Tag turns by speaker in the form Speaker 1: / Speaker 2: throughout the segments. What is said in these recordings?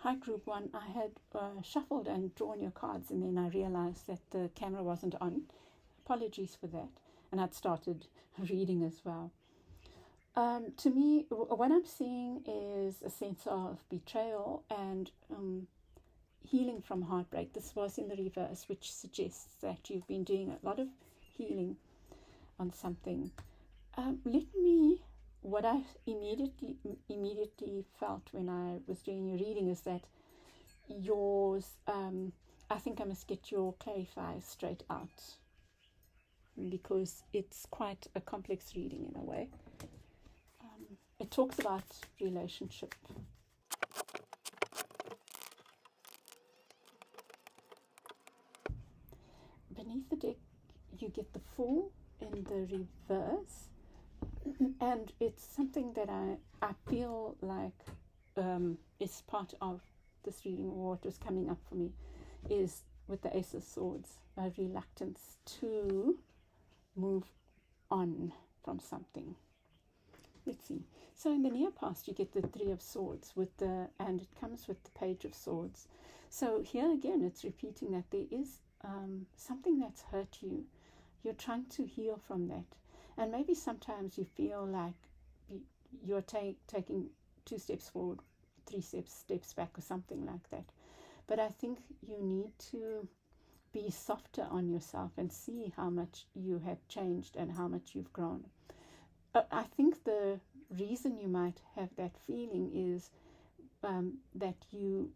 Speaker 1: Hi, Group 1. I had shuffled and drawn your cards, and then I realized that the camera wasn't on. Apologies for that. And I'd started reading as well. To me, what I'm seeing is a sense of betrayal and healing from heartbreak. This was in the reverse, which suggests that you've been doing a lot of healing on something. What I immediately felt when I was doing your reading is that yours, I think I must get your clarifier straight out, because it's quite a complex reading in a way. It talks about relationship. Beneath the deck, you get the Fool in the reverse, and it's something that I feel like is part of this reading, or what was coming up for me, is with the Ace of Swords, a reluctance to move on from something. Let's see. So in the near past, you get the Three of Swords and it comes with the Page of Swords. So here again, it's repeating that there is something that's hurt you. You're trying to heal from that. And maybe sometimes you feel like you're taking 2 steps forward, 3 steps back, or something like that. But I think you need to be softer on yourself and see how much you have changed and how much you've grown. I think the reason you might have that feeling is that you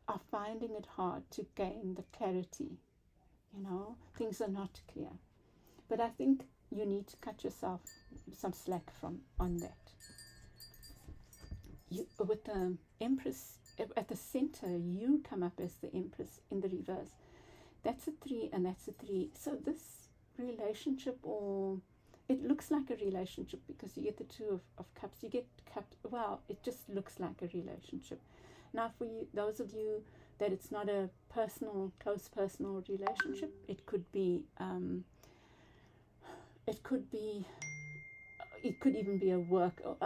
Speaker 1: are finding it hard to gain the clarity. Things are not clear. But I think you need to cut yourself some slack on that. With the Empress at the center, you come up as the Empress in the reverse. That's a 3 and that's a 3. So this relationship, or it looks like a relationship because you get the 2 of Cups. You get cups. Well, it just looks like a relationship. Now, for you, those of you that it's not a close personal relationship, it could be. It could even be a work, or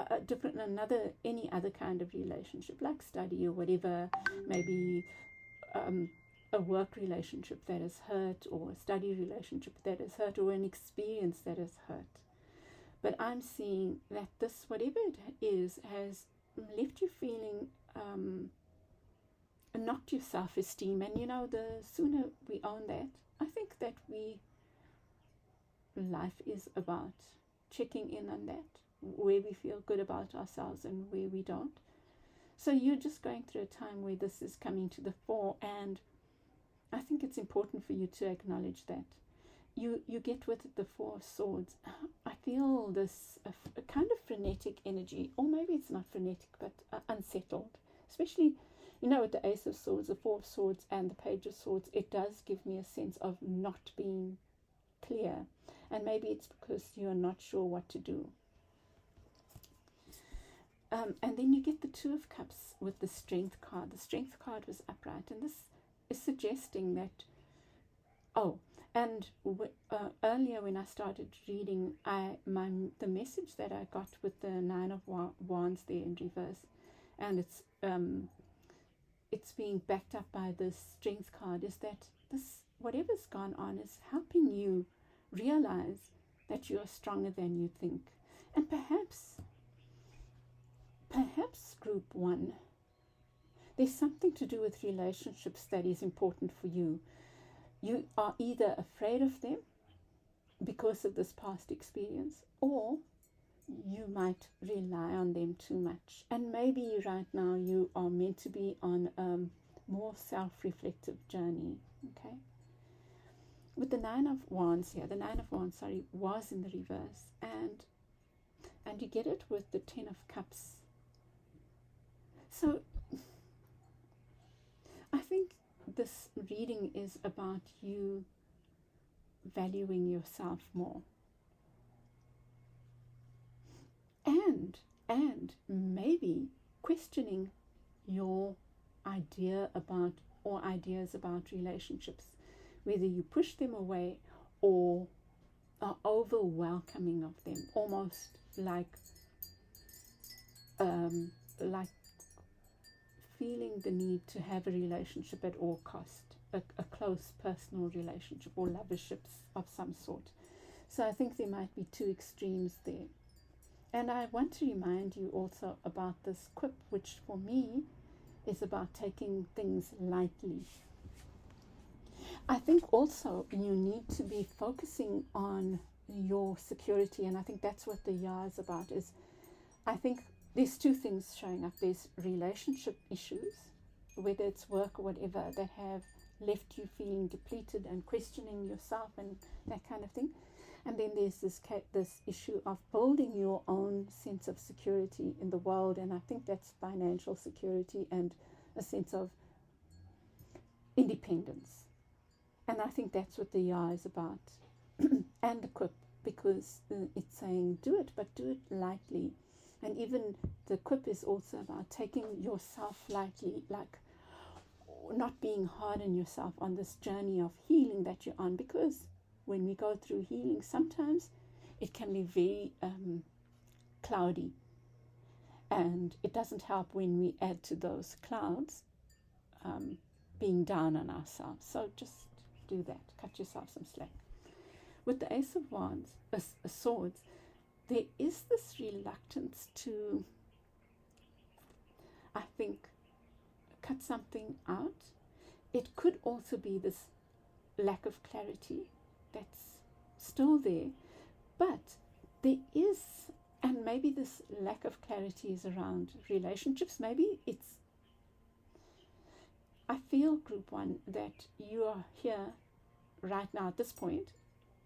Speaker 1: any other kind of relationship, like study or whatever. Maybe a work relationship that has hurt, or a study relationship that has hurt, or an experience that has hurt. But I'm seeing that this, whatever it is, has left you feeling knocked your self-esteem. And the sooner we own that, I think that life is about checking in on that, where we feel good about ourselves and where we don't. So you're just going through a time where this is coming to the fore, and I think it's important for you to acknowledge that. You get with it the 4 of Swords. I feel this a kind of frenetic energy, or maybe it's not frenetic, but unsettled. Especially, with the Ace of Swords, the 4 of Swords, and the Page of Swords, it does give me a sense of not being clear. And maybe it's because you're not sure what to do. And then you get the 2 of Cups with the Strength card. The Strength card was upright, and this is suggesting that, earlier when I started reading, the message that I got with the 9 of Wands there in reverse, and it's being backed up by the Strength card, is that this, whatever's gone on, is helping you realize that you are stronger than you think. And perhaps Group 1, there's something to do with relationships that is important for you. You are either afraid of them because of this past experience, or you might rely on them too much. And maybe right now you are meant to be on a more self-reflective journey. Okay. With the 9 of Wands here, the 9 of Wands, was in the reverse, and you get it with the 10 of Cups. So I think this reading is about you valuing yourself more, and maybe questioning your ideas about relationships, whether you push them away or are over welcoming of them, almost like feeling the need to have a relationship at all cost, a close personal relationship or loverships of some sort. So I think there might be two extremes there. And I want to remind you also about this quip, which for me is about taking things lightly. I think also you need to be focusing on your security, and I think that's what the Yah is about. Is I think there's two things showing up. There's relationship issues, whether it's work or whatever, that have left you feeling depleted and questioning yourself and that kind of thing. And then there's this issue of building your own sense of security in the world, and I think that's financial security and a sense of independence. And I think that's what the Yah is about, and the quip, because it's saying do it, but do it lightly. And even the quip is also about taking yourself lightly, like not being hard on yourself on this journey of healing that you're on, because when we go through healing, sometimes it can be very cloudy, and it doesn't help when we add to those clouds being down on ourselves. So just do that, cut yourself some slack. With the Ace of Wands, Swords, there is this reluctance to, I think, cut something out. It could also be this lack of clarity that's still there, but there is, and maybe this lack of clarity is around relationships. Maybe it's, I feel, Group 1, that you are here right now at this point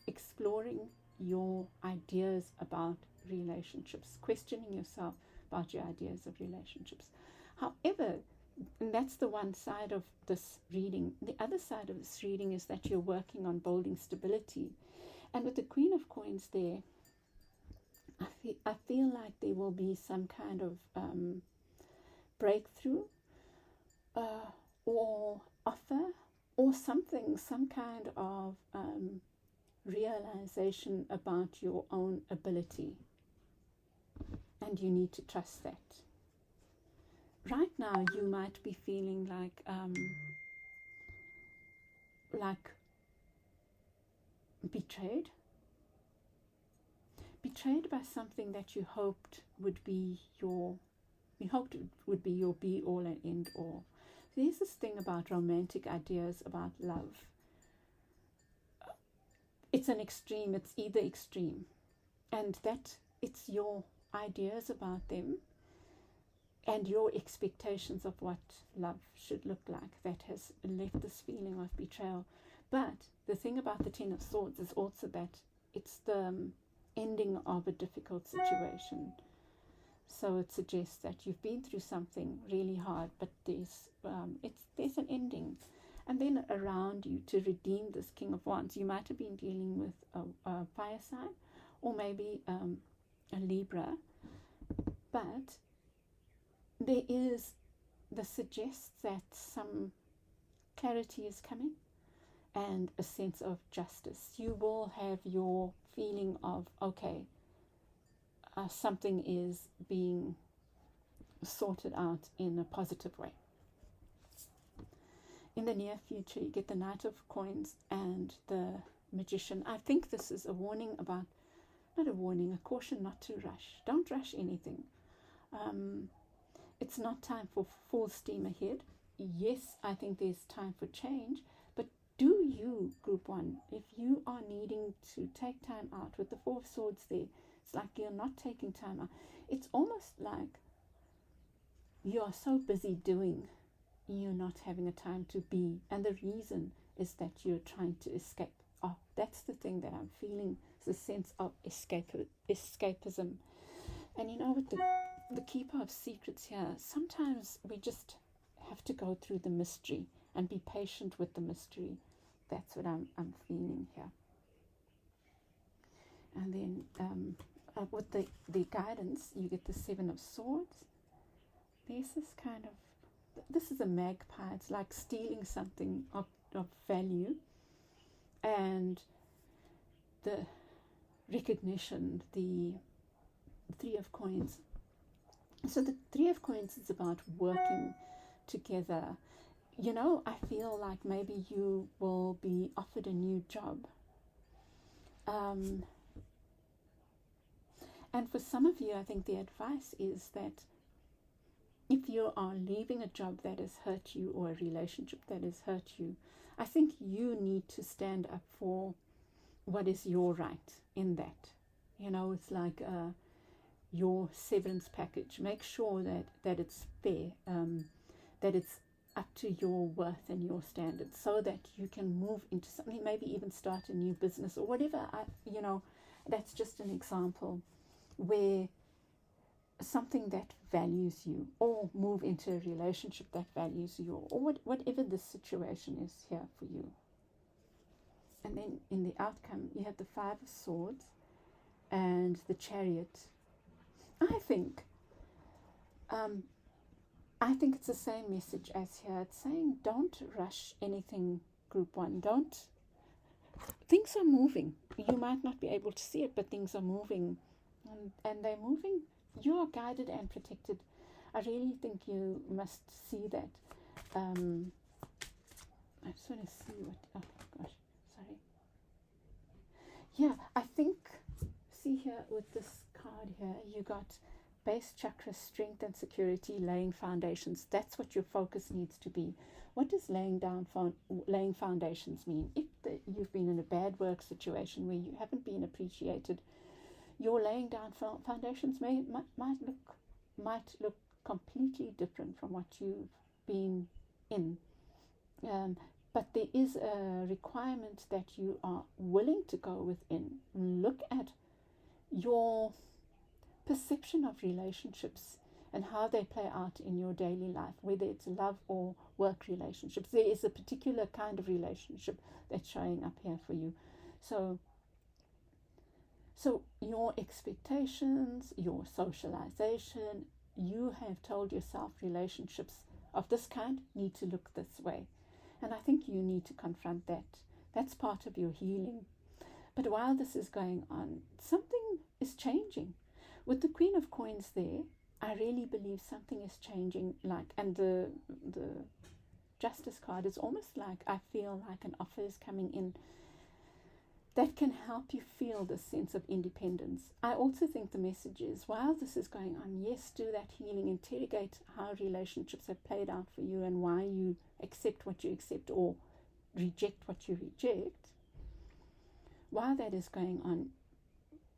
Speaker 1: exploring your ideas about relationships, questioning yourself about your ideas of relationships. However, and that's the one side of this reading. The other side of this reading is that you're working on building stability. And with the Queen of Coins there, I feel like there will be some kind of breakthrough or offer or something, some kind of realization about your own ability. And you need to trust that. Right now, you might be feeling like betrayed by something that you hoped would be your be all and end all. There's this thing about romantic ideas about love. It's an extreme. It's either extreme, and that it's your ideas about them and your expectations of what love should look like that has left this feeling of betrayal. But the thing about the Ten of Swords is also that it's the ending of a difficult situation. So it suggests that you've been through something really hard, but there's an ending. And then around you, to redeem this King of Wands, you might have been dealing with a fire sign, or maybe a Libra, but this suggests that some clarity is coming and a sense of justice. You will have your feeling of, okay, something is being sorted out in a positive way. In the near future, you get the Knight of Coins and the Magician. I think this is a warning about, not a warning, a caution not to rush. Don't rush anything. It's not time for full steam ahead. Yes, I think there's time for change, but do you, Group 1, if you are needing to take time out with the Four of Swords there, it's like you're not taking time out. It's almost like you are so busy doing, you're not having a time to be. And the reason is that you're trying to escape. Oh, that's the thing that I'm feeling, the sense of escapism. And you know what, the Keeper of Secrets here, sometimes we just have to go through the mystery and be patient with the mystery. That's what I'm feeling here. And then with the guidance, you get the Seven of Swords. There's this kind of, this is a magpie. It's like stealing something of value. And the recognition, the Three of Coins. So the Three of Coins is about working together. You know, I feel like maybe you will be offered a new job. And for some of you, I think the advice is that if you are leaving a job that has hurt you or a relationship that has hurt you, I think you need to stand up for what is your right in that. You know, it's like your severance package. Make sure that it's fair, that it's up to your worth and your standards, so that you can move into something, maybe even start a new business or whatever. You know, that's just an example where something that values you, or move into a relationship that values you, or whatever the situation is here for you. And then in the outcome, you have the Five of Swords and the Chariot. I think it's the same message as here. It's saying don't rush anything, Group 1. Things are moving. You might not be able to see it, but things are moving. And they're moving. You are guided and protected. I really think you must see that. I just want to see what... Oh, gosh. Sorry. Yeah, I think... See here with this card here, you got base chakra, strength and security, laying foundations. That's what your focus needs to be. What does laying foundations mean? If you've been in a bad work situation where you haven't been appreciated, your laying down foundations might look completely different from what you've been in. But there is a requirement that you are willing to go within. Look at your perception of relationships and how they play out in your daily life, whether it's love or work relationships. There is a particular kind of relationship that's showing up here for you. So your expectations, your socialization, you have told yourself relationships of this kind need to look this way. And I think you need to confront that. That's part of your healing. But while this is going on, something is changing. With the Queen of Coins there, I really believe something is changing. And the Justice card is almost like, I feel like an offer is coming in that can help you feel this sense of independence. I also think the message is, while this is going on, yes, do that healing, interrogate how relationships have played out for you and why you accept what you accept or reject what you reject. While that is going on,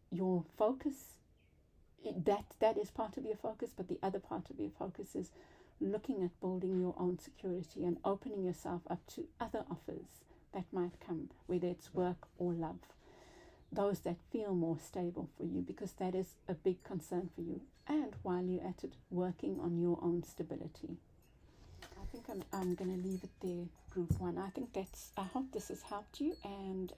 Speaker 1: your focus, that is part of your focus, but the other part of your focus is looking at building your own security and opening yourself up to other offers that might come, whether it's work or love, those that feel more stable for you, because that is a big concern for you. And while you're at it, working on your own stability. I think I'm going to leave it there, Group 1. I hope this has helped you, and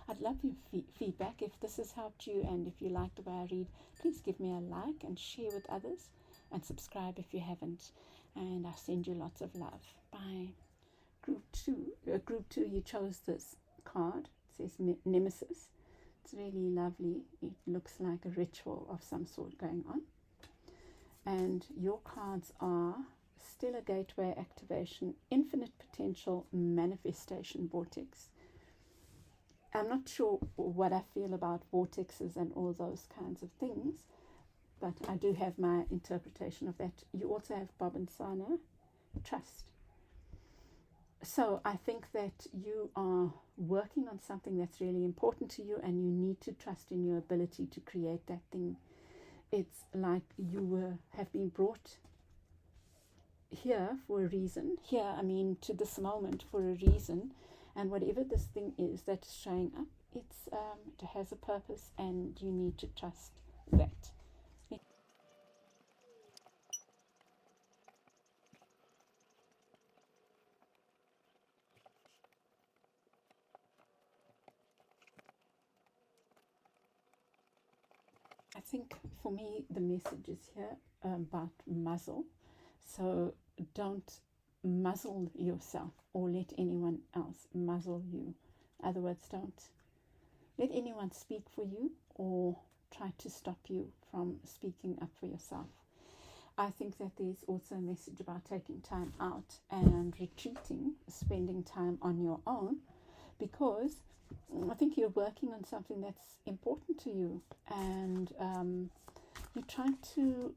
Speaker 1: I'd love your feedback. If this has helped you and if you like the way I read, please give me a like and share with others, and subscribe if you haven't. And I send you lots of love. Bye. Group 2, you chose this card. It says Nemesis. It's really lovely. It looks like a ritual of some sort going on. And your cards are Stellar Gateway Activation, Infinite Potential, Manifestation, Vortex. I'm not sure what I feel about vortexes and all those kinds of things, but I do have my interpretation of that. You also have Bob and Sana, Trust. So I think that you are working on something that's really important to you, and you need to trust in your ability to create that thing. It's like you have been brought here for a reason. Here, I mean, to this moment for a reason. And whatever this thing is that's showing up, it has a purpose, and you need to trust that. I think for me the message is here about muzzle. So don't muzzle yourself or let anyone else muzzle you. In other words, don't let anyone speak for you or try to stop you from speaking up for yourself. I think that there's also a message about taking time out and retreating, spending time on your own, because I think you're working on something that's important to you, and you're trying to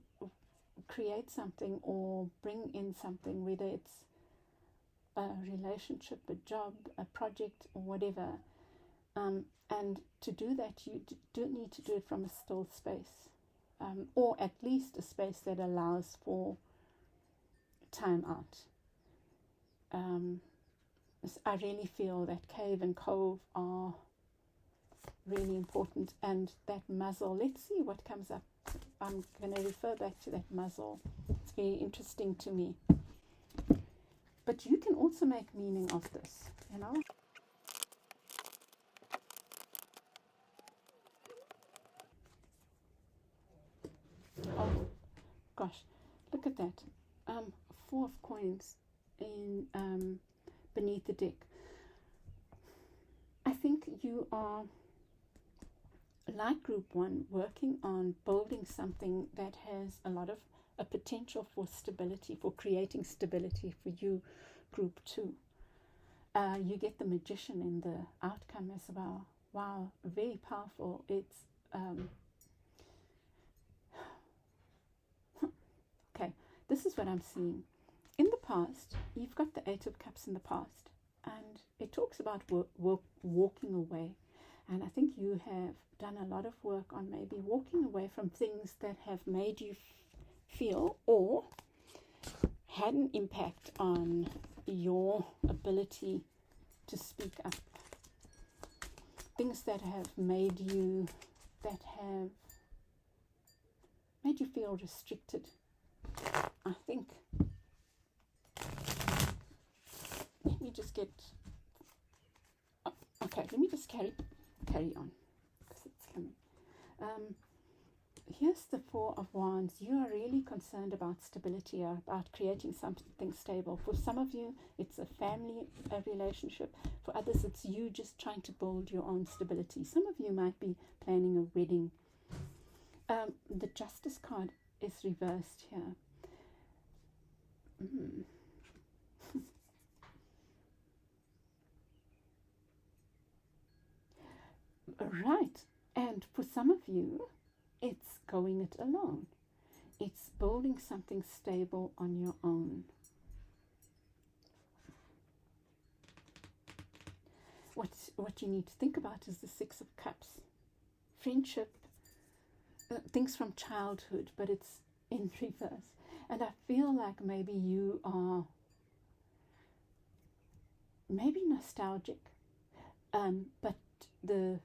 Speaker 1: create something or bring in something, whether it's a relationship, a job, a project, or whatever. And to do that, you do need to do it from a still space, or at least a space that allows for time out. I really feel that cave and cove are really important, and that muzzle, let's see what comes up. I'm going to refer back to that muzzle. It's very interesting to me. But you can also make meaning of this, you know. Oh gosh, look at that. 4 of coins in beneath the deck. I think you are, like group 1, working on building something that has a lot of a potential for stability, for creating stability for you, group 2. You get the Magician in the outcome as well. Wow, very powerful. It's okay, this is what I'm seeing. In the past, you've got the 8 of Cups in the past, and it talks about walking away. And I think you have done a lot of work on maybe walking away from things that have made you feel or had an impact on your ability to speak up. Things that have made you feel restricted. I think, let me just get, okay, let me just carry on, because it's coming. Here's the 4 of Wands. You are really concerned about stability, about creating something stable. For some of you, it's a family relationship. For others, it's you just trying to build your own stability. Some of you might be planning a wedding. The Justice card is reversed here. Right. And for some of you, it's going it alone. It's building something stable on your own. What you need to think about is the 6 of Cups. Friendship, things from childhood, but it's in reverse. And I feel like maybe you are maybe nostalgic, but the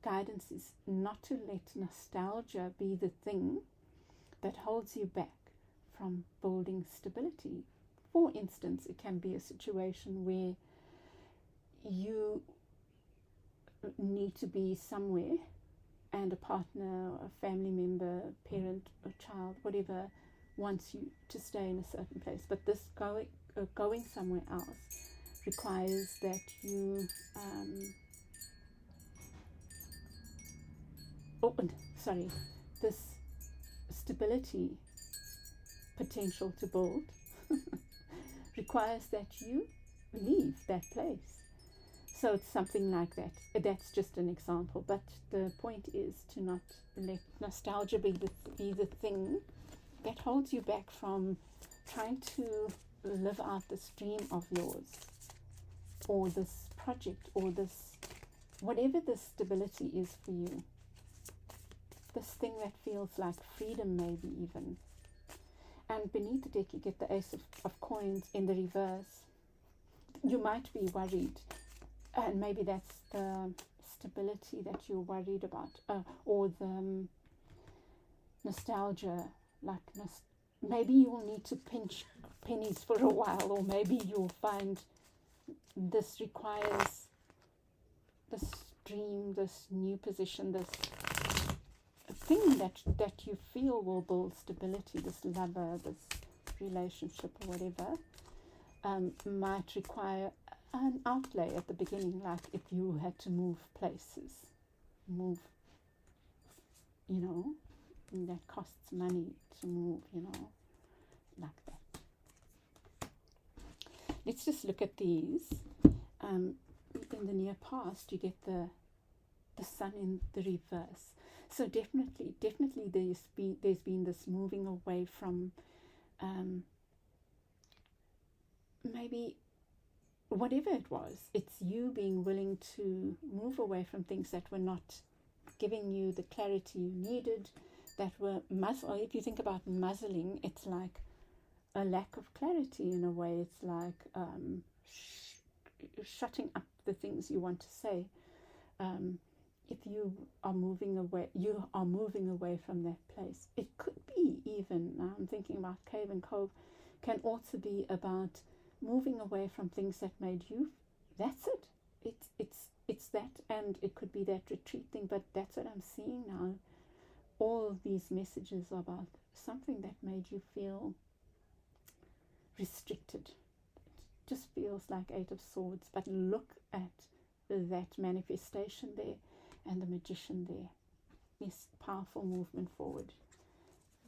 Speaker 1: guidance is not to let nostalgia be the thing that holds you back from building stability. For instance, it can be a situation where you need to be somewhere and a partner, a family member, parent, a child, whatever, wants you to stay in a certain place. But this going somewhere else requires that you this stability potential to build requires that you leave that place. So it's something like that. That's just an example, but the point is to not let nostalgia be the thing that holds you back from trying to live out this dream of yours, or this project, or this, whatever this stability is for you. This thing that feels like freedom, maybe even. And beneath the deck, you get the Ace of Coins in the reverse. You might be worried, and maybe that's the stability that you're worried about, or the nostalgia. Like maybe you will need to pinch pennies for a while, or maybe you'll find this requires this dream, this new position, this thing that you feel will build stability, this lover, this relationship, or whatever, might require an outlay at the beginning, like if you had to move places, and that costs money to move, like that. Let's just look at these. In the near past, you get the sun in the reverse. So definitely there's been this moving away from maybe whatever it was. It's you being willing to move away from things that were not giving you the clarity you needed, that were or if you think about muzzling, it's like a lack of clarity in a way. It's like shutting up the things you want to say. If you are moving away from that place. It could be even, now I'm thinking about Cave and Cove, can also be about moving away from things that made you, that's it. It's that, and it could be that retreat thing, but that's what I'm seeing now. All these messages about something that made you feel restricted. It just feels like Eight of Swords, but look at that manifestation there and the Magician there. Yes, powerful movement forward.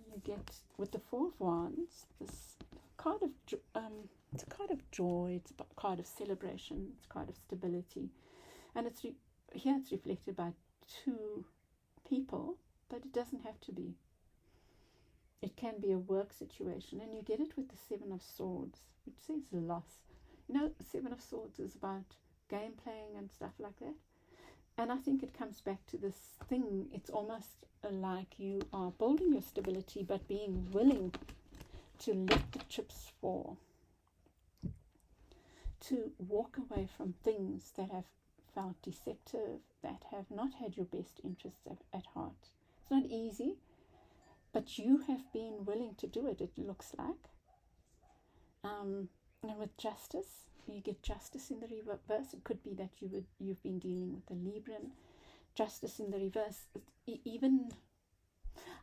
Speaker 1: You get with the Four of Wands this card of it's a card of joy, it's a card of celebration, it's a card of stability, and it's here it's reflected by two people, but it doesn't have to be. It can be a work situation, and you get it with the Seven of Swords, which says loss. Seven of Swords is about game playing and stuff like that. And I think it comes back to this thing. It's almost like you are building your stability, but being willing to let the chips fall, to walk away from things that have felt deceptive, that have not had your best interests at heart. It's not easy, but you have been willing to do it, it looks like. And with justice, you get justice in the reverse. It could be that you've been dealing with a Libran. Justice in the reverse, even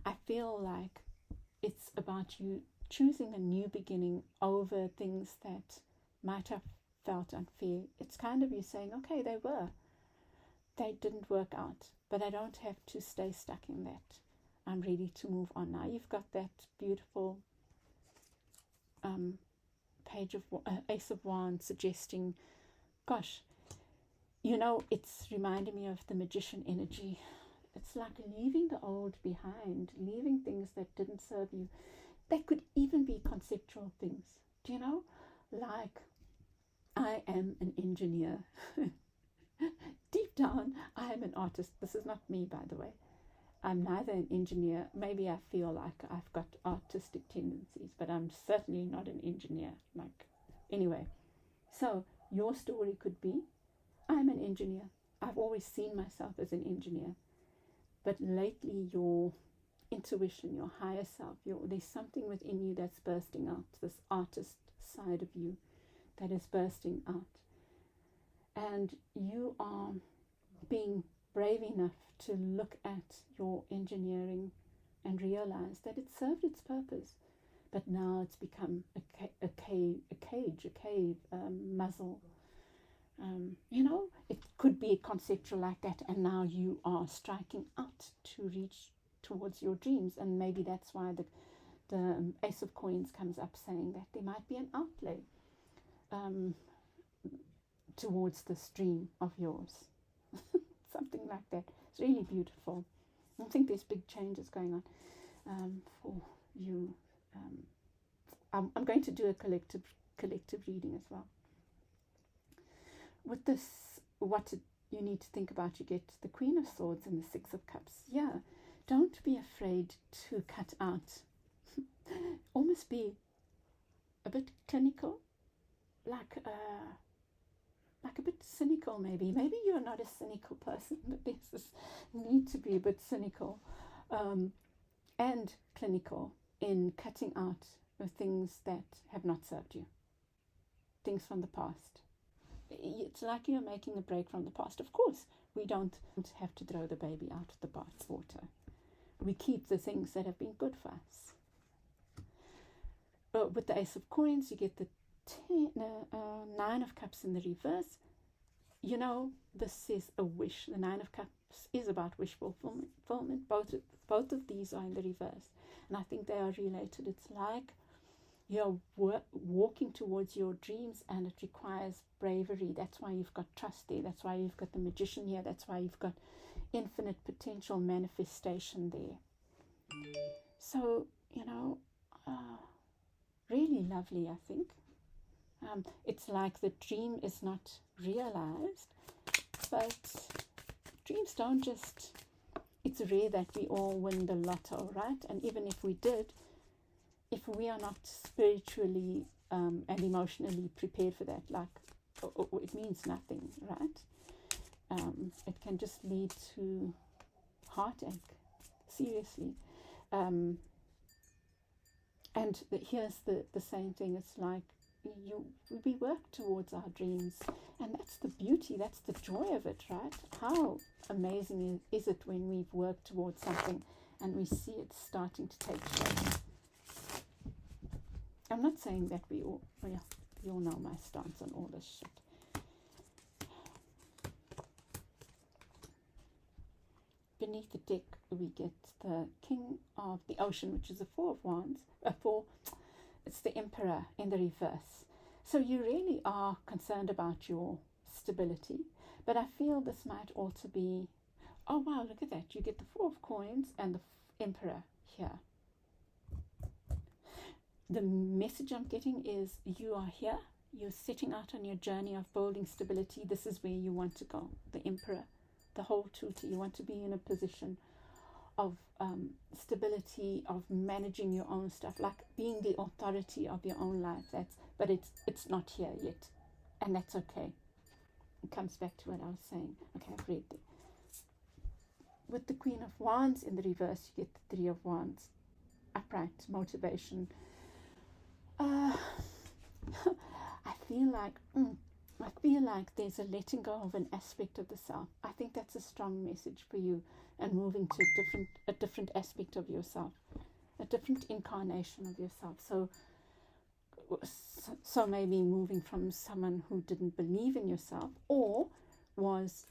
Speaker 1: I feel like it's about you choosing a new beginning over things that might have felt unfair. It's kind of you saying, okay, they didn't work out, but I don't have to stay stuck in that. I'm ready to move on now. You've got that beautiful page of Ace of Wands suggesting, gosh, it's reminding me of the Magician energy. It's like leaving the old behind, leaving things that didn't serve you. They could even be conceptual things. Do you know? Like, I am an engineer. Deep down, I am an artist. This is not me, by the way. I'm neither an engineer. Maybe I feel like I've got artistic tendencies, but I'm certainly not an engineer. Anyway, so your story could be, I'm an engineer. I've always seen myself as an engineer. But lately, your intuition, your higher self, there's something within you that's bursting out, this artist side of you that is bursting out. And you are being brave enough to look at your engineering and realize that it served its purpose, but now it's become a cave, muzzle. It could be conceptual like that, and now you are striking out to reach towards your dreams, and maybe that's why the Ace of Coins comes up saying that there might be an outlay towards this dream of yours. Something like that. It's really beautiful. I think there's big changes going on for you. I'm going to do a collective reading as well. With this, you need to think about, you get the Queen of Swords and the Six of Cups. Yeah, don't be afraid to cut out. Almost be a bit clinical, like a bit cynical maybe. Maybe you're not a cynical person, but there's this need to be a bit cynical and clinical in cutting out the things that have not served you, things from the past. It's like you're making a break from the past. Of course, we don't have to throw the baby out with the bathwater. We keep the things that have been good for us. With the Ace of Coins, you get the Nine of Cups in the reverse. This is a wish. The Nine of Cups Cups is about wish fulfillment. Both of these are in the reverse, and I think they are related. It's like you're walking towards your dreams, and it requires bravery. That's why you've got trust there. That's why you've got the Magician here. That's why you've got infinite potential manifestation there. So, really lovely, I think. It's like the dream is not realized, but dreams don't just, it's rare that we all win the lotto, right? And even if we did, if we are not spiritually and emotionally prepared for that, it means nothing, right? It can just lead to heartache, seriously. And here's the same thing. It's like we work towards our dreams, and that's the beauty, that's the joy of it, right? How amazing is it when we've worked towards something and we see it starting to take shape. I'm not saying that we all know my stance on all this shit. Beneath the deck, we get the King of the Ocean, which is the Four of Wands. It's the Emperor in the reverse. So you really are concerned about your stability. But I feel this might also be, oh wow, look at that. You get the Four of Coins and the Emperor here. The message I'm getting is you are here. You're setting out on your journey of building stability. This is where you want to go. The Emperor, the whole tutor. You want to be in a position of stability, of managing your own stuff, like being the authority of your own life. But it's not here yet, and that's okay. It comes back to what I was saying. Okay, I've read that. With the Queen of Wands in the reverse, you get the Three of Wands, upright, motivation. I feel like there's a letting go of an aspect of the self. I think that's a strong message for you, and moving to a different aspect of yourself, a different incarnation of yourself. So maybe moving from someone who didn't believe in yourself, or was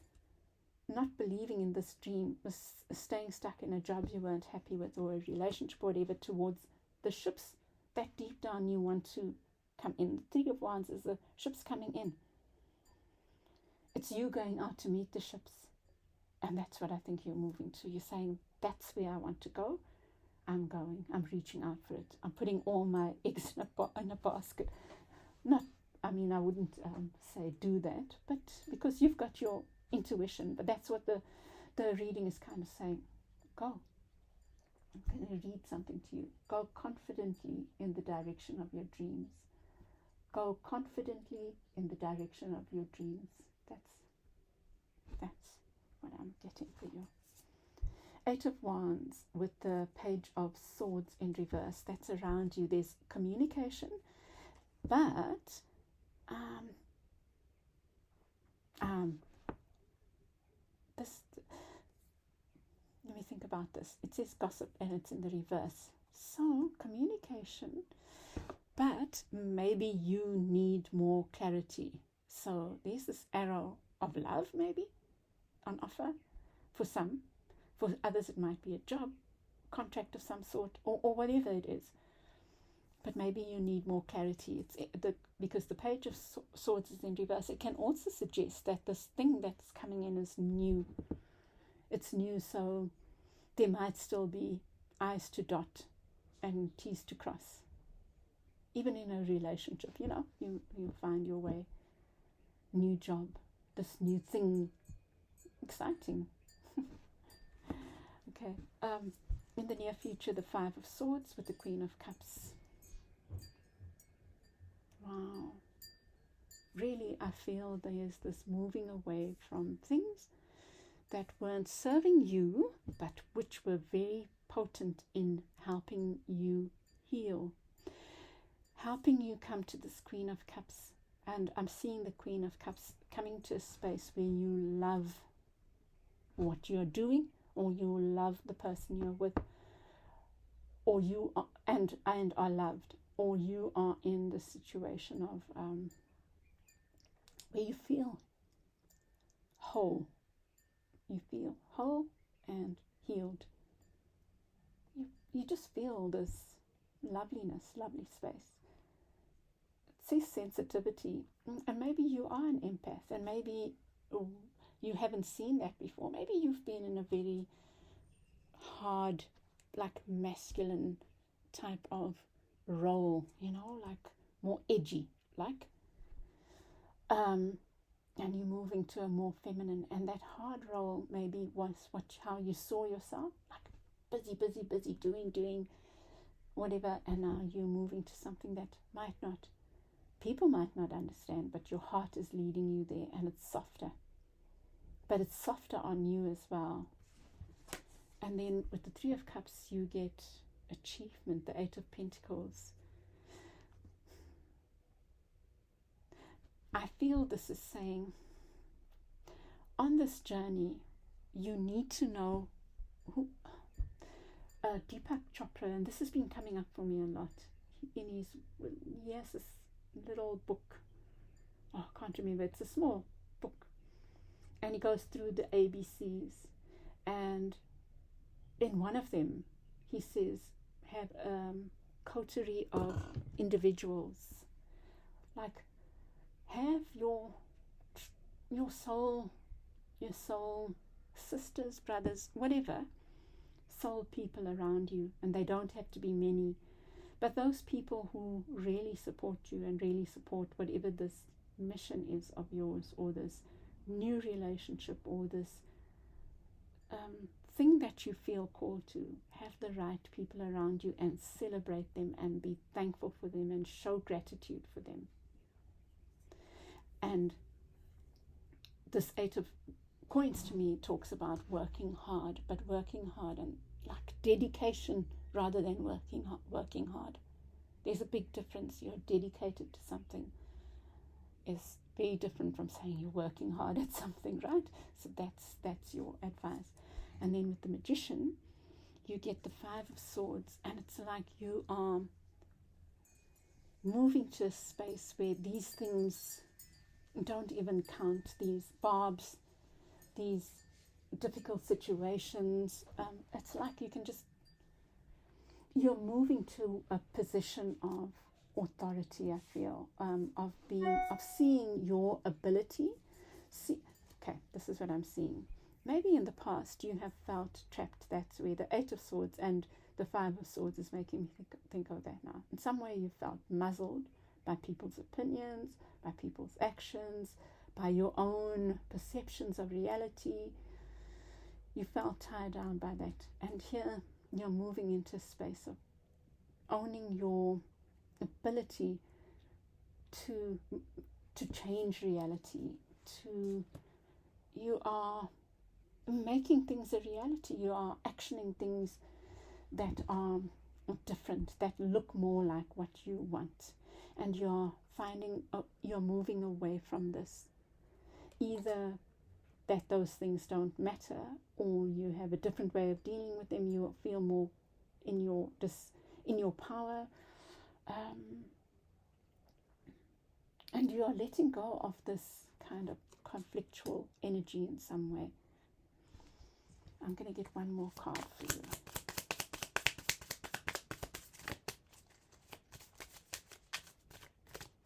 Speaker 1: not believing in this dream, was staying stuck in a job you weren't happy with, or a relationship, or whatever, towards the ships that deep down you want to come in. The Three of Wands is the ships coming in. It's you going out to meet the ships. And that's what I think you're moving to. You're saying, that's where I want to go. I'm going. I'm reaching out for it. I'm putting all my eggs in a basket. I wouldn't say do that, but because you've got your intuition. But that's what the reading is kind of saying. Go. I'm going to read something to you. Go confidently in the direction of your dreams. Go confidently in the direction of your dreams. That's what I'm getting for you. Eight of Wands with the Page of Swords in reverse. That's around you. There's communication, but let me think about this. It says gossip and it's in the reverse. So communication, but maybe you need more clarity. So there's this arrow of love maybe on offer for some. For others it might be a job, contract of some sort, or whatever it is. But maybe you need more clarity. Because the Page of Swords is in reverse. It can also suggest that this thing that's coming in is new. It's new, so there might still be I's to dot and T's to cross. Even in a relationship, you find your way. New job, this new thing, exciting. Okay, in the near future, the Five of Swords with the Queen of Cups. Wow. Really, I feel there's this moving away from things that weren't serving you, but which were very potent in helping you heal, helping you come to this Queen of Cups. And I'm seeing the Queen of Cups coming to a space where you love what you're doing, or you love the person you're with, or you are, and are loved, or you are in the situation of where you feel whole, you feel whole and healed. You just feel this loveliness, lovely space. It says sensitivity, and maybe you are an empath, and maybe you haven't seen that before. Maybe you've been in a very hard, like masculine type of role, like more edgy, like, and you're moving to a more feminine, and that hard role maybe was how you saw yourself, like busy, doing whatever, and now you're moving to something that people might not understand, but your heart is leading you there, and it's softer. But it's softer on you as well. And then with the Three of Cups, you get achievement, the Eight of Pentacles. I feel this is saying, on this journey, you need to know who. Deepak Chopra, and this has been coming up for me a lot. He has this little book. Oh, I can't remember. It's a small book. And he goes through the ABCs. And in one of them, he says, have a coterie of individuals. Like, have your soul sisters, brothers, whatever, soul people around you, and they don't have to be many, but those people who really support you and really support whatever this mission is of yours, or this new relationship, or this thing that you feel called to. Have the right people around you and celebrate them and be thankful for them and show gratitude for them. And this Eight of Coins to me talks about working hard, but working hard and like dedication rather than working hard. There's a big difference. You're dedicated to something is very different from saying you're working hard at something, right? So that's your advice. And then with the Magician, you get the Five of Swords, and it's like you are moving to a space where these things don't even count, these barbs, these difficult situations. It's like you're moving to a position of authority, I feel, of seeing your ability. Okay, this is what I'm seeing. Maybe in the past you have felt trapped. That's where the Eight of Swords and the Five of Swords is making me think of that now. In some way you felt muzzled by people's opinions, by people's actions, by your own perceptions of reality. You felt tied down by that. And here you're moving into a space of owning your ability to change reality. You are making things a reality. You are actioning things that are different, that look more like what you want. And you're moving away from this. Either that those things don't matter, or you have a different way of dealing with them. You feel more in your power, and you are letting go of this kind of conflictual energy in some way. I'm going to get one more card for you.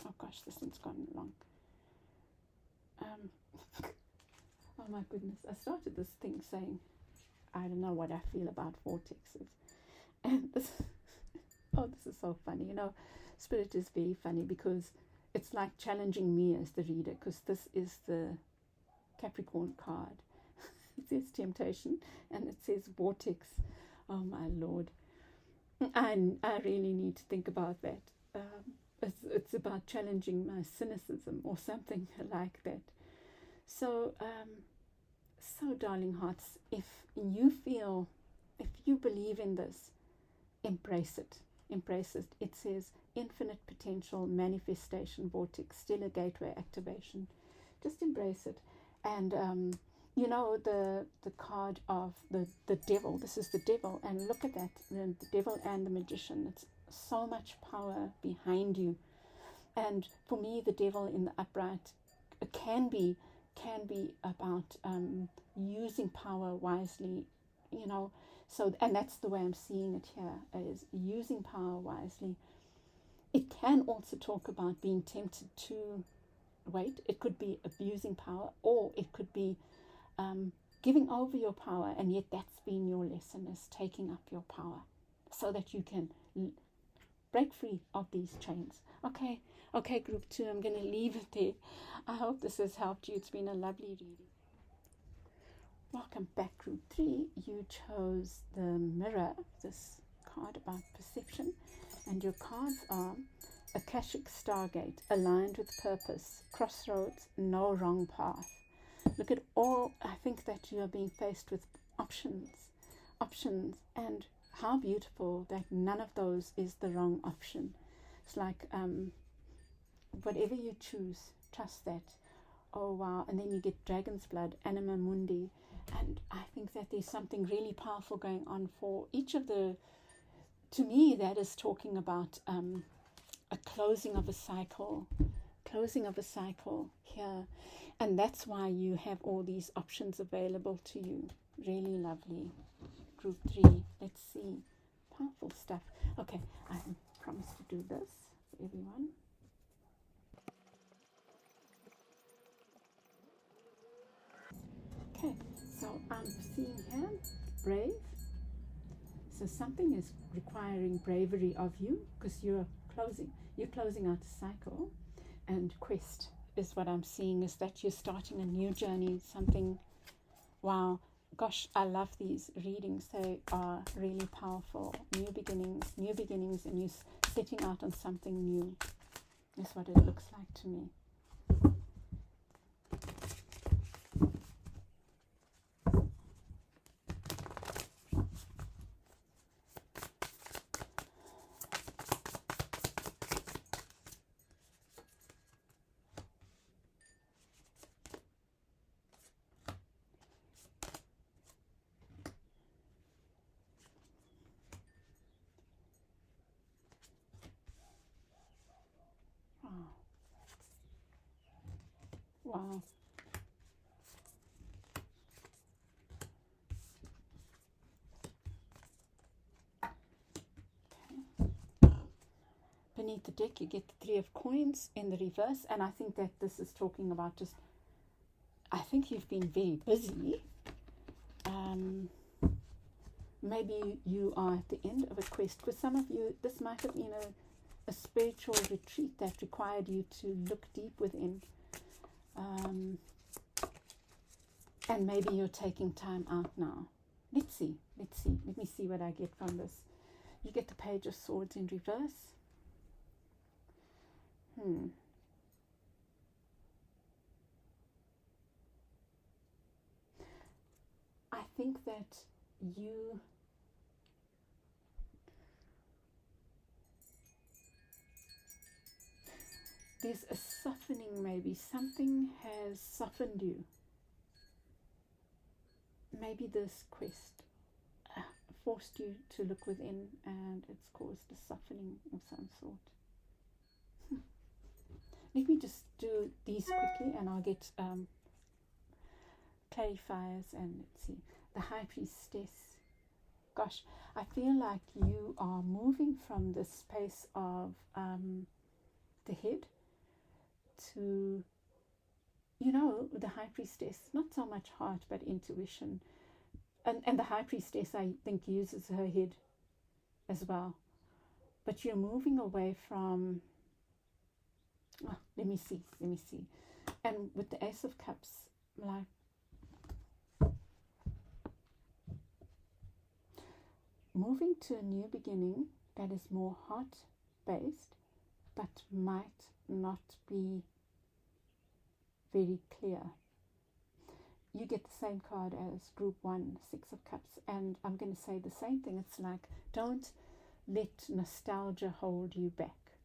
Speaker 1: Oh gosh, this one's gone long. Oh my goodness, I started this thing saying, I don't know what I feel about vortexes. And this is so funny. Spirit is very funny because it's like challenging me as the reader, because this is the Capricorn card. It says temptation and it says vortex. Oh my Lord. I really need to think about that. It's about challenging my cynicism or something like that. So darling hearts, if you believe in this, embrace it. Embrace it. It says infinite potential, manifestation, vortex, stellar gateway activation. Just embrace it. And the card of the devil. This is the devil, and look at that, the devil and the Magician. It's so much power behind you. And for me, the devil in the upright can be can be about using power wisely, you know. So, and that's the way I'm seeing it here, is using power wisely. It can also talk about being tempted to wait. It could be abusing power, or it could be giving over your power, and yet that's been your lesson, is taking up your power so that you can break free of these chains. Okay, group 2, I'm going to leave it there. I hope this has helped you. It's been a lovely reading. Welcome back, group 3. You chose the Mirror, this card about perception, and your cards are Akashic Stargate, aligned with purpose, crossroads, no wrong path. Look at all, I think that you are being faced with options, and how beautiful that none of those is the wrong option. It's like whatever you choose, trust that. Oh wow. And then you get Dragon's Blood, Anima Mundi, and I think that there's something really powerful going on for each of the, to me that is talking about a closing of a cycle here. And that's why you have all these options available to you. Really lovely. Group 3, let's see. Powerful stuff. Okay, I promise to do this for everyone. Okay, so I'm seeing here, brave. So something is requiring bravery of you, because you're closing out a cycle. And quest is what I'm seeing, is that you're starting a new journey, something. Wow, gosh, I love these readings. They are really powerful. New beginnings, and you're setting out on something new, is what it looks like to me. Wow. Okay. Beneath the deck, you get the 3 of Coins in the reverse, and I think that this is talking about just, I think you've been very busy. Maybe you are at the end of a quest. For some of you, this might have been a spiritual retreat that required you to look deep within. And maybe you're taking time out now. Let's see. Let me see what I get from this. You get the Page of Swords in reverse. I think that there's a softening, maybe. Something has softened you. Maybe this quest forced you to look within, and it's caused a softening of some sort. Let me just do these quickly, and I'll get clarifiers. And let's see. The High Priestess. Gosh, I feel like you are moving from the space of the head to, the High Priestess, not so much heart but intuition, and the High Priestess, I think, uses her head as well, but you're moving away from, let me see, and with the Ace of Cups, like moving to a new beginning that is more heart based, but might not be very clear. You get the same card as group 1, 6 of Cups, and I'm going to say the same thing. It's like, don't let nostalgia hold you back.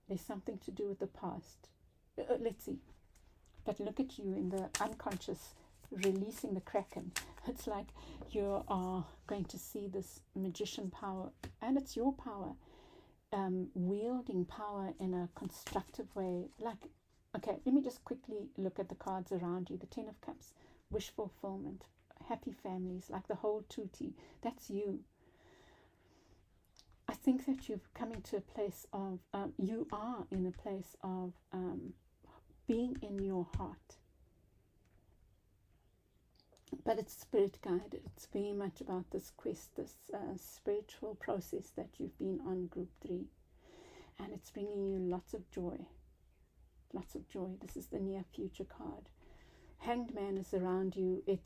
Speaker 1: There's something to do with the past. Let's see. But look at you in the unconscious, releasing the Kraken. It's like you are going to see this magician power, and it's your power, wielding power in a constructive way, like Okay, let me just quickly look at the cards around you. The Ten of Cups, wish fulfillment, happy families, like the whole tutti. That's you. I think that you're coming to a place of, you are in a place of being in your heart. But it's spirit guided. It's very much about this quest, this spiritual process that you've been on, group 3. And it's bringing you lots of joy. Lots of joy. This is the near future card. Hanged Man is around you. It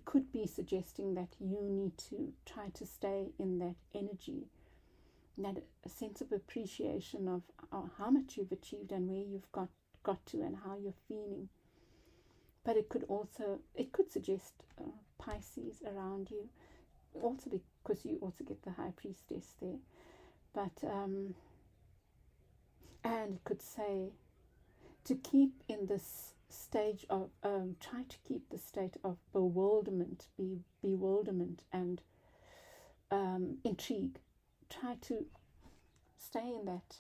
Speaker 1: could be suggesting that you need to try to stay in that energy, that a sense of appreciation of how much you've achieved and where you've got to and how you're feeling. But it could suggest Pisces around you, also because you also get the High Priestess there. But and it could say to keep in this stage of try to keep the state of bewilderment and intrigue. Try to stay in that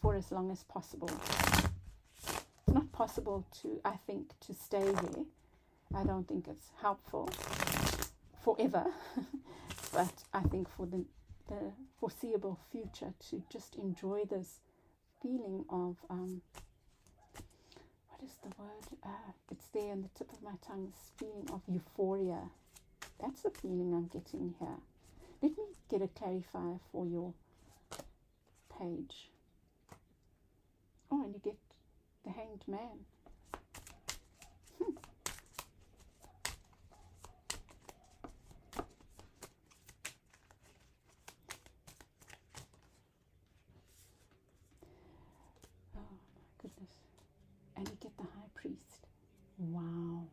Speaker 1: for as long as possible. Not possible I think, to stay there. I don't think it's helpful forever, but I think for the foreseeable future to just enjoy this feeling of, what is the word? It's there on the tip of my tongue, this feeling of euphoria. That's the feeling I'm getting here. Let me get a clarifier for your page. Oh, and you get the Hanged Man. Oh my goodness. And you get the High Priest. Wow.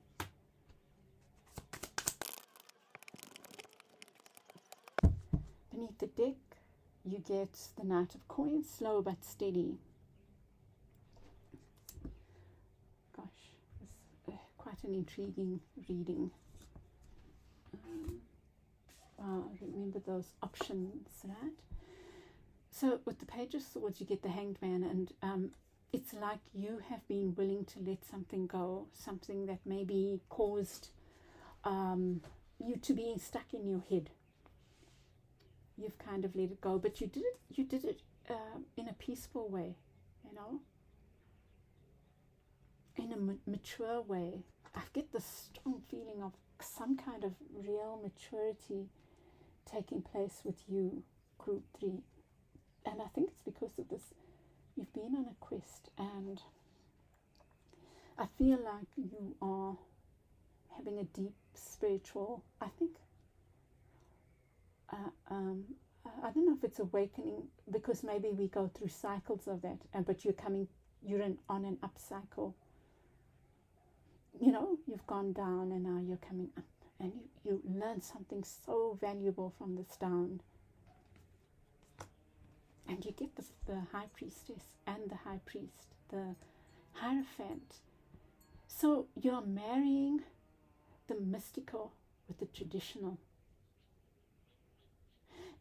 Speaker 1: Beneath the deck, you get the Knight of Coins, slow but steady. Quite an intriguing reading. Remember those options, right? So with the Page of Swords, you get the Hanged Man, and it's like you have been willing to let something go, something that maybe caused you to be stuck in your head. You've kind of let it go, but you did it in a peaceful way, you know, in a mature way. I get this strong feeling of some kind of real maturity taking place with you, group 3. And I think it's because of this. You've been on a quest, and I feel like you are having a deep spiritual, I think, I don't know if it's awakening, because maybe we go through cycles of that, but you're on an up cycle. You know, you've gone down and now you're coming up, and you learn something so valuable from this down. And you get the High Priestess and the High Priest, the Hierophant. So you're marrying the mystical with the traditional.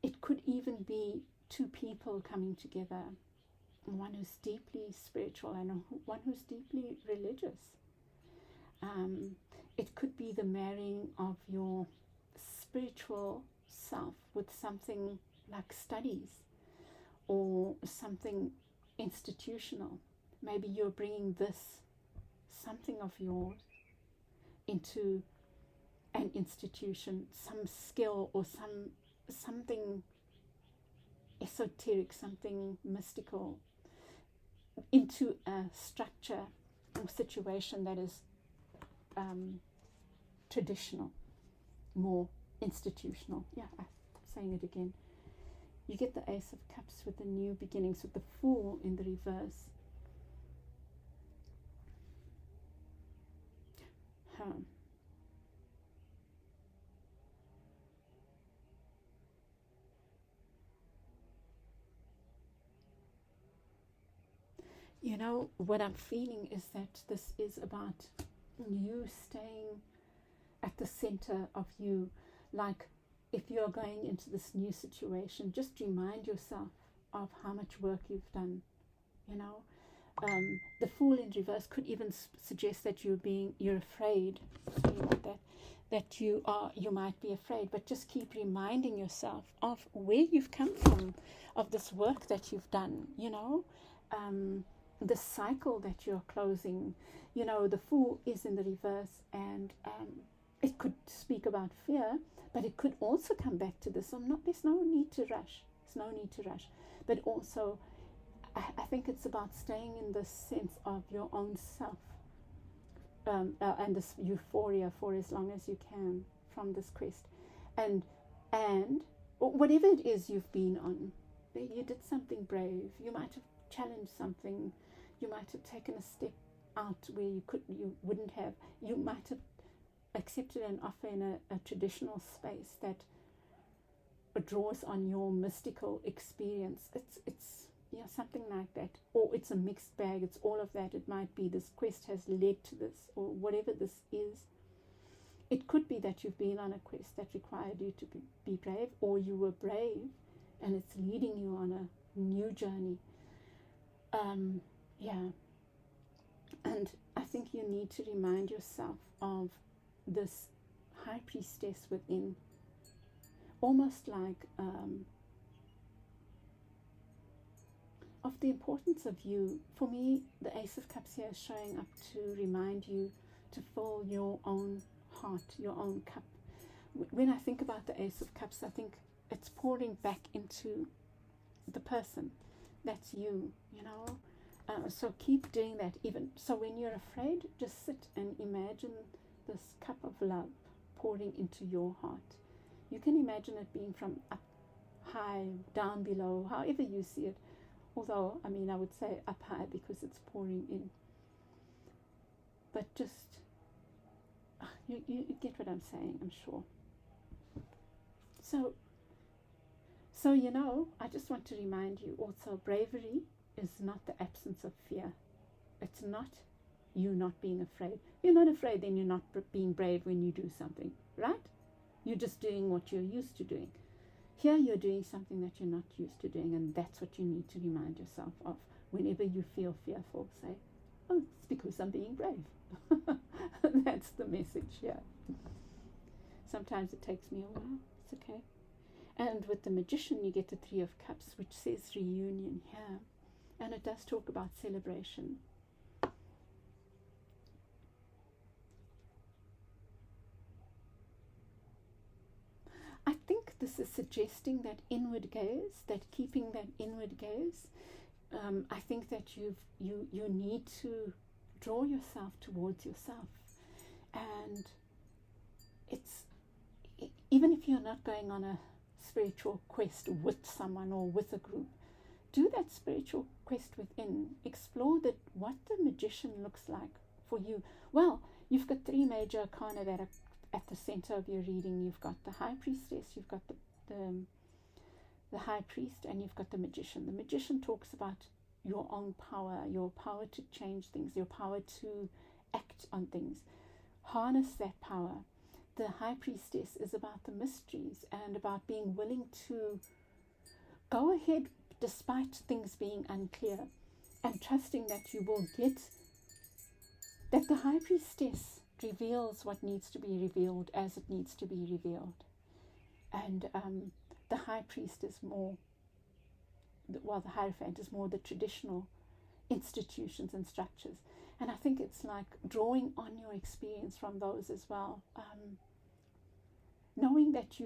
Speaker 1: It could even be two people coming together, one who's deeply spiritual and one who's deeply religious. It could be the marrying of your spiritual self with something like studies or something institutional. Maybe you're bringing something of yours into an institution, some skill or something esoteric, something mystical, into a structure or situation that is traditional, more institutional. Yeah, I'm saying it again. You get the Ace of Cups with the new beginnings, with the Fool in the reverse. You know, what I'm feeling is that this is about you staying at the center of you. Like, if you're going into this new situation, just remind yourself of how much work you've done, you know, The Fool in reverse could even suggest that you're afraid. Sorry about that. That you might be afraid, but just keep reminding yourself of where you've come from, of this work that you've done, the cycle that you're closing. The Fool is in the reverse, and it could speak about fear, but it could also come back to this. There's no need to rush. There's no need to rush. But also, I think it's about staying in the sense of your own self, and this euphoria for as long as you can from this quest, and whatever it is you've been on. You did something brave. You might have challenged something. You might have taken a step out where you wouldn't have. You might have accepted an offer in a traditional space that draws on your mystical experience. It's something like that, or it's a mixed bag. It's all of that. It might be this quest has led to this, or whatever this is. It could be that you've been on a quest that required you to be brave, or you were brave and it's leading you on a new journey. And I think you need to remind yourself of this high priestess within, almost like of the importance of you. For me, the Ace of Cups here is showing up to remind you to fill your own heart, your own cup. When I think about the Ace of Cups, I think it's pouring back into the person. That's you, So keep doing that. Even so, when you're afraid, just sit and imagine this cup of love pouring into your heart. You can imagine it being from up high, down below, however you see it. Although, I would say up high because it's pouring in. But just, you get what I'm saying, I'm sure. So, I just want to remind you also, bravery is not the absence of fear. It's not you not being afraid. If you're not afraid, then you're not being brave when you do something, right? You're just doing what you're used to doing. Here you're doing something that you're not used to doing, and that's what you need to remind yourself of. Whenever you feel fearful, say, oh, it's because I'm being brave. That's the message here. Sometimes it takes me a while. It's okay. And with the Magician, you get the Three of Cups, which says reunion here. And it does talk about celebration. I think this is suggesting that inward gaze, that keeping that inward gaze. I think that you need to draw yourself towards yourself. And even if you're not going on a spiritual quest with someone or with a group, do that spiritual quest within. Explore what the Magician looks like for you. Well, you've got three major arcana that are at the center of your reading. You've got the High Priestess, you've got the High Priest, and you've got the Magician. The Magician talks about your own power, your power to change things, your power to act on things. Harness that power. The High Priestess is about the mysteries and about being willing to go ahead despite things being unclear, and trusting that you will get, that the High Priestess reveals what needs to be revealed as it needs to be revealed. And the High Priest is more, the Hierophant is more the traditional institutions and structures. And I think it's like drawing on your experience from those as well. Knowing that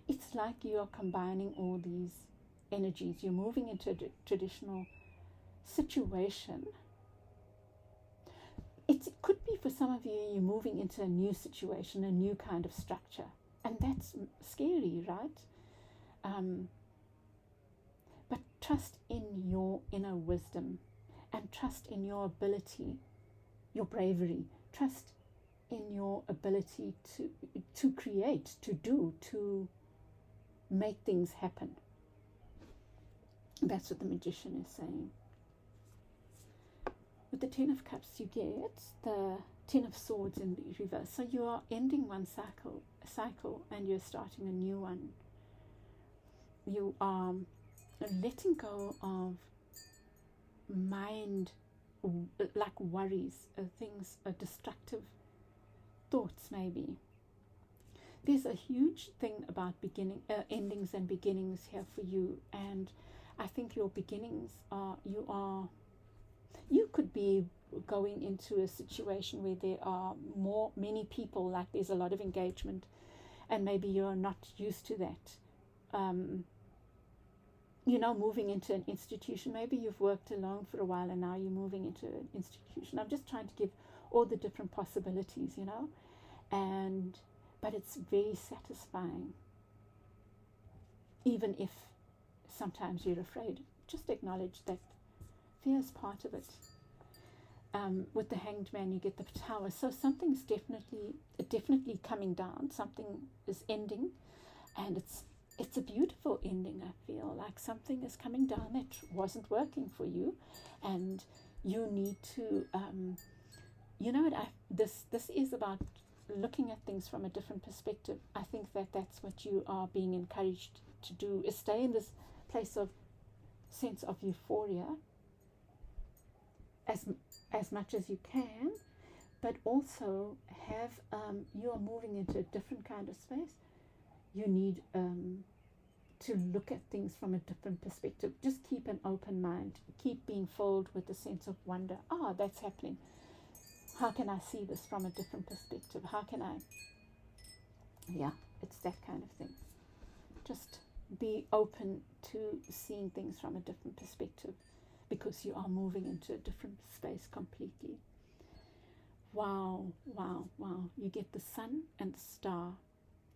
Speaker 1: it's like you are combining all these energies. You're moving into a traditional situation. It could be for some of you, you're moving into a new situation, a new kind of structure. And that's scary, right? But trust in your inner wisdom, and trust in your ability, your bravery. Trust in your ability to create, to do, to make things happen. That's what the Magician is saying. With the Ten of Cups, you get the Ten of Swords in the reverse. So you are ending one cycle and you're starting a new one. you are letting go of mind, like worries, things, destructive thoughts maybe. There's a huge thing about endings and beginnings here for you, and I think your beginnings are, you could be going into a situation where there are many people, like there's a lot of engagement, and maybe you're not used to that. Moving into an institution, maybe you've worked alone for a while and now you're moving into an institution. I'm just trying to give all the different possibilities, but it's very satisfying, even if sometimes you're afraid. Just acknowledge that fear is part of it. With the Hanged Man, you get the Tower. So something's definitely coming down. Something is ending, and it's a beautiful ending. I feel like something is coming down that wasn't working for you, and you need to. This is about looking at things from a different perspective. I think that's what you are being encouraged to do, is stay in this place of sense of euphoria as much as you can, but also have you are moving into a different kind of space. You need to look at things from a different perspective. Just keep an open mind. Keep being filled with a sense of wonder. That's happening. How can I see this from a different perspective? How can I? Yeah, it's that kind of thing. Just be open to seeing things from a different perspective, because you are moving into a different space completely. Wow, wow, wow. You get the sun and the star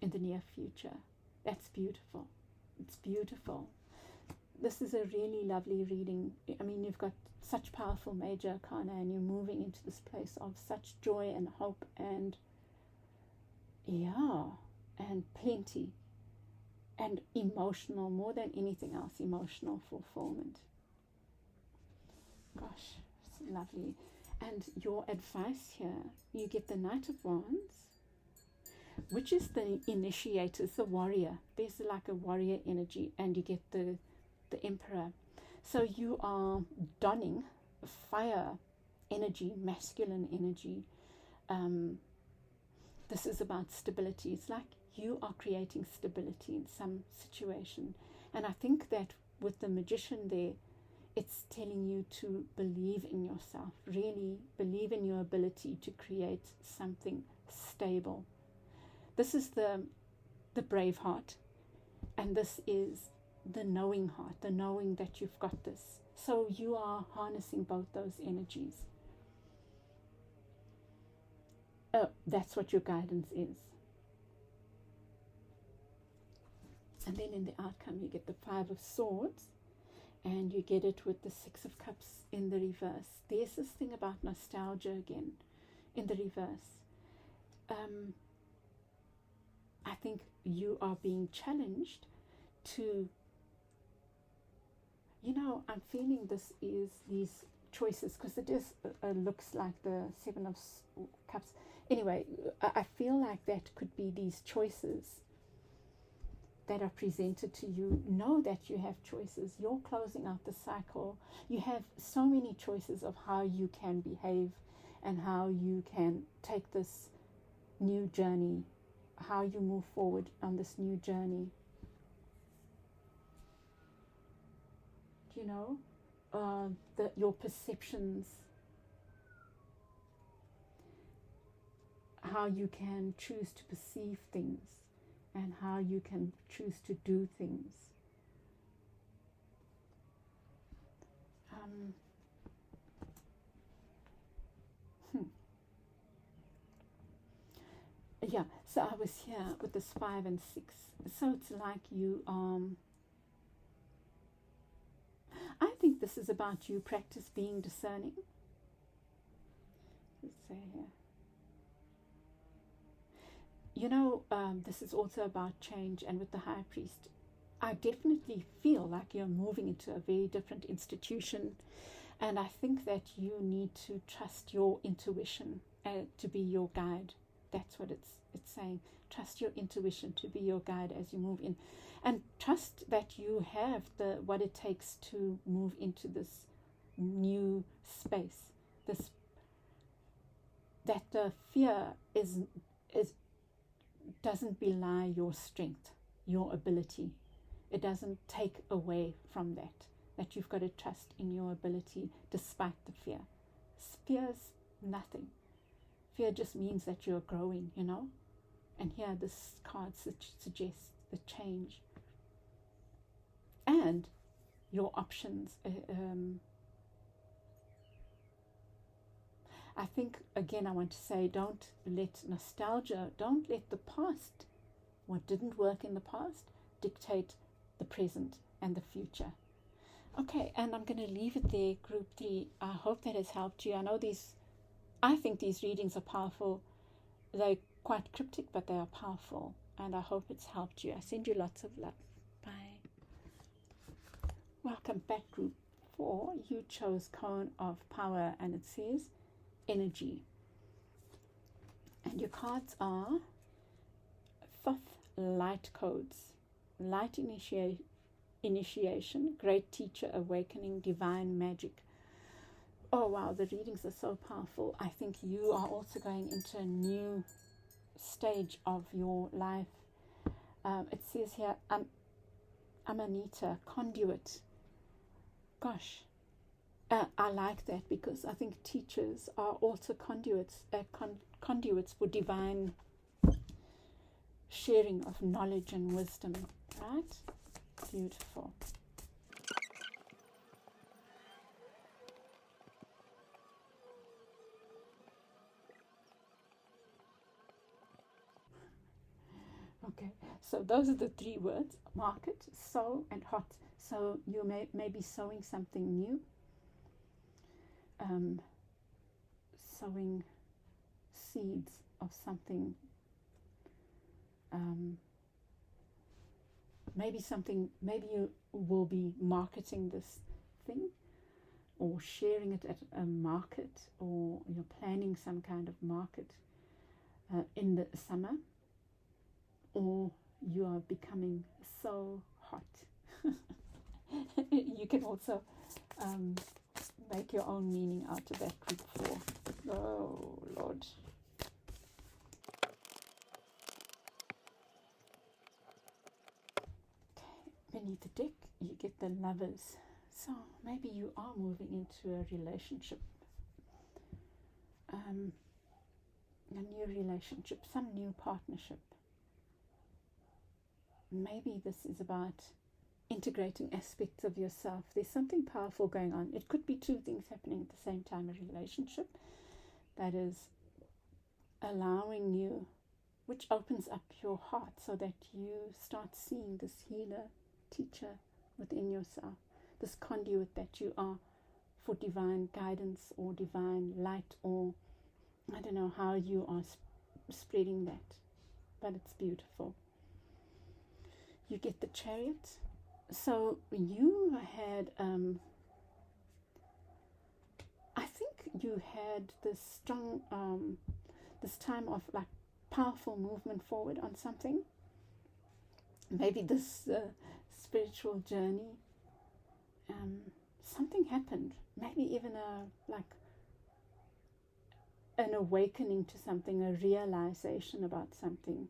Speaker 1: in the near future. That's beautiful. It's beautiful. This is a really lovely reading. I mean, you've got such powerful major arcana, and you're moving into this place of such joy and hope and plenty, and emotional, more than anything else, emotional fulfillment. Gosh, it's lovely. And your advice here, you get the Knight of Wands, which is the initiators, the warrior. There's like a warrior energy, and you get the Emperor. So you are donning fire energy, masculine energy. This is about stability. It's like you are creating stability in some situation. And I think that with the Magician there, it's telling you to believe in yourself, really believe in your ability to create something stable. This is the brave heart, and this is the knowing heart, the knowing that you've got this. So you are harnessing both those energies. That's what your guidance is. And then in the outcome, you get the Five of Swords, and you get it with the Six of Cups in the reverse. There's this thing about nostalgia again in the reverse. I think you are being challenged to, I'm feeling this is these choices, because it is looks like the Seven of Cups. Anyway, I feel like that could be these choices that are presented to you. Know that you have choices. You're closing out the cycle. You have so many choices of how you can behave and how you can take this new journey, how you move forward on this new journey. Your perceptions, how you can choose to perceive things, and how you can choose to do things. Yeah, so I was here with this 5 and 6. So it's like you, I think this is about you practice being discerning. Let's say here. This is also about change, and with the High Priest, I definitely feel like you're moving into a very different institution, and I think that you need to trust your intuition to be your guide. That's what it's saying. Trust your intuition to be your guide as you move in, and trust that you have what it takes to move into this new space. That the fear doesn't belie your strength, your ability. It doesn't take away from that you've got to trust in your ability despite the fear. Fear's nothing. Fear just means that you're growing, And here this card suggests the change. And your options. I think, again, I want to say, don't let the past, what didn't work in the past, dictate the present and the future. Okay, and I'm going to leave it there, Group 3. I hope that has helped you. I think these readings are powerful. They're quite cryptic, but they are powerful. And I hope it's helped you. I send you lots of love. Bye. Welcome back, Group 4. You chose Cone of Power, and it says energy. And your cards are Thoth Light Codes, Light Initiation, Great Teacher Awakening, Divine Magic. Oh wow, the readings are so powerful. I think you are also going into a new stage of your life. It says here, Amanita, conduit. Gosh, I like that, because I think teachers are also conduits for divine sharing of knowledge and wisdom, right? Beautiful. Okay, so those are the 3 words: market, sow, and hot. So you may be sowing something new, sowing seeds of something, maybe you will be marketing this thing or sharing it at a market, or you're planning some kind of market in the summer, or you are becoming so hot. You can also make your own meaning out of that, Group 4. Oh, Lord. Beneath the deck, you get the Lovers. So maybe you are moving into a relationship, a new relationship, some new partnership. Maybe this is about integrating aspects of yourself. There's something powerful going on. It could be 2 things happening at the same time: a relationship that is allowing you, which opens up your heart so that you start seeing this healer, teacher within yourself, this conduit that you are for divine guidance or divine light, or I don't know how you are spreading that, but it's beautiful. You get the Chariot. So you had, I think you had this strong, this time of like powerful movement forward on something. Maybe this spiritual journey. Something happened. Maybe even an awakening to something, a realization about something.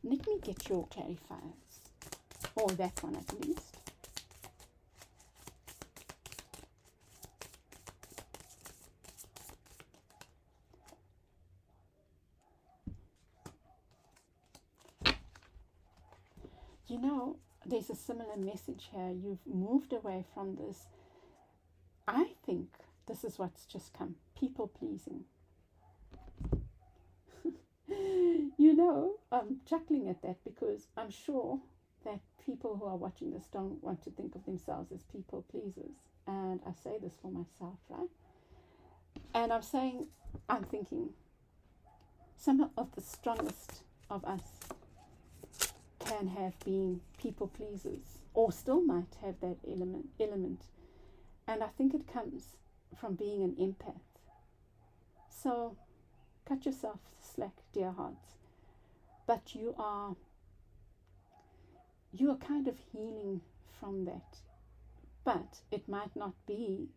Speaker 1: Let me get your clarifiers, or that one at least. There's a similar message here. You've moved away from this. I think this is what's just come: people pleasing. I'm chuckling at that because I'm sure that people who are watching this don't want to think of themselves as people pleasers. And I say this for myself, right? And I'm thinking, some of the strongest of us can have been people pleasers, or still might have that element. And I think it comes from being an empath. So cut yourself slack, dear hearts. But you are kind of healing from that. But it might not be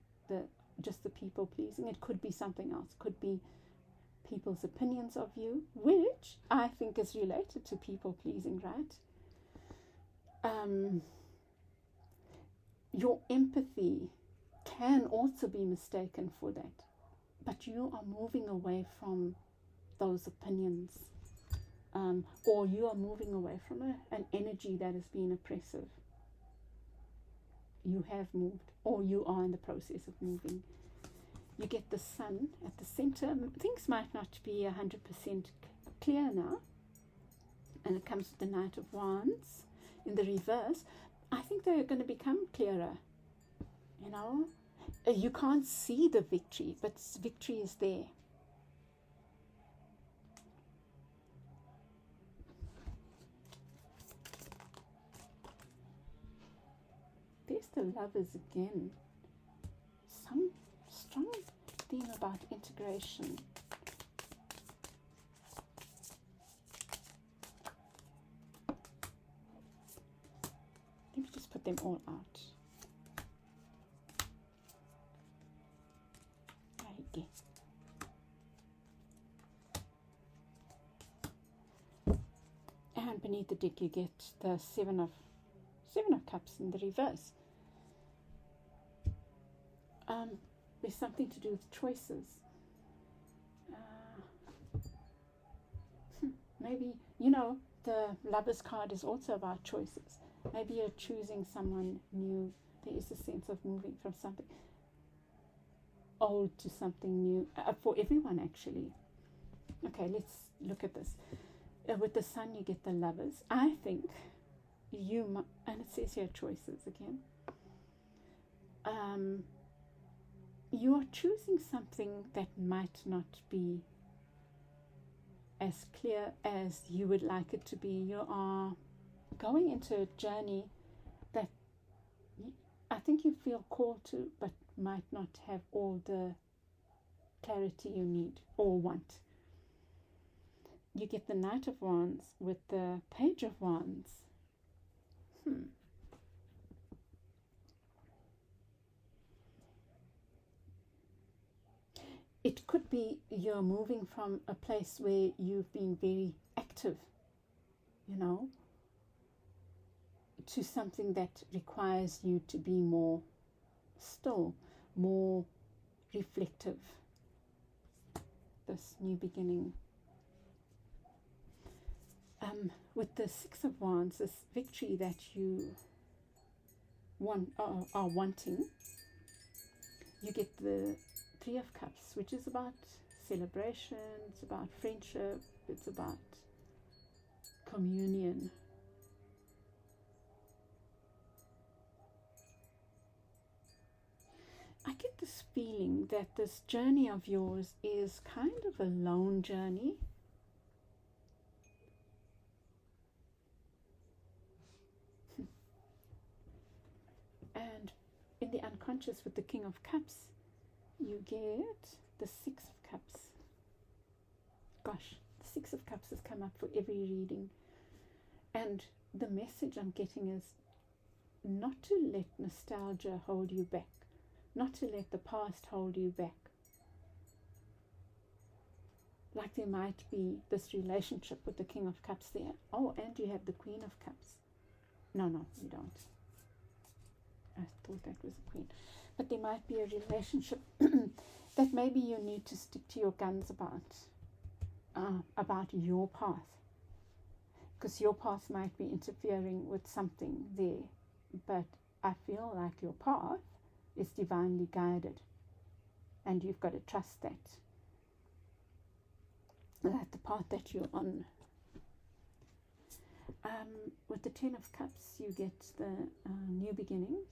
Speaker 1: just the people pleasing. It could be something else. It could be people's opinions of you, which I think is related to people pleasing, right? Your empathy can also be mistaken for that, but you are moving away from those opinions, or you are moving away from an energy that has been oppressive. You have moved, or you are in the process of moving. You get the sun at the center. Things might not be 100% clear now, and it comes with the Knight of Wands in the reverse. I think they're going to become clearer. You know, you can't see the victory, but victory is there. There's the Lovers again. Some strong theme about integration. Let me just put them all out. Okay. And beneath the deck you get the Seven of Cups in the reverse. There's something to do with choices. Maybe, you know, the Lover's card is also about choices. Maybe you're choosing someone new. There is a sense of moving from something old to something new, for everyone actually. Okay, let's look at this. With the Sun you get the Lovers. I think and it says here choices again. You are choosing something that might not be as clear as you would like it to be. You are going into a journey that I think you feel called to, but might not have all the clarity you need or want. You get the Knight of Wands with the Page of Wands. It could be you're moving from a place where you've been very active, you know, to something that requires you to be more still, more reflective. This new beginning. With the Six of Wands, this victory that you are wanting, you get the Three of Cups, which is about celebration, it's about friendship, it's about communion. I get this feeling that this journey of yours is kind of a lone journey. And in the unconscious with the King of Cups, you get the Six of Cups. Gosh, the Six of Cups has come up for every reading. And the message I'm getting is not to let nostalgia hold you back. Not to let the past hold you back. Like there might be this relationship with the King of Cups there. Oh, and you have the Queen of Cups. No, you don't. I thought that was a queen. But there might be a relationship that maybe you need to stick to your guns about your path. Because your path might be interfering with something there. But I feel like your path is divinely guided. And you've got to trust that. That the path that you're on. With the Ten of Cups, you get the new beginnings.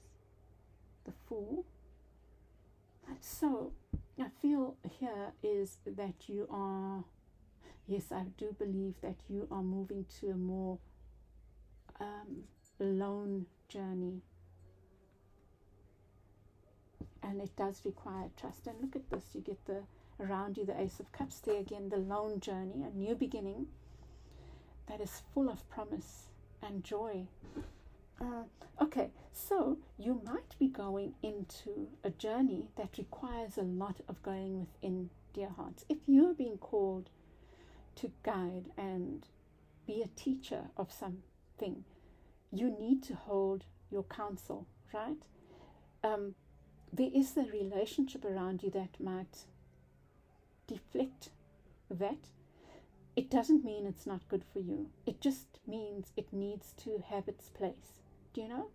Speaker 1: The Fool. So I feel here is that you are, yes, I do believe that you are moving to a more lone journey, and it does require trust. And look at this, you get the around you, the Ace of Cups, there again, the lone journey, a new beginning that is full of promise and joy. Okay, so you might be going into a journey that requires a lot of going within, dear hearts. If you're being called to guide and be a teacher of something, you need to hold your counsel, right? There is a relationship around you that might deflect that. It doesn't mean it's not good for you. It just means it needs to have its place. Do you know?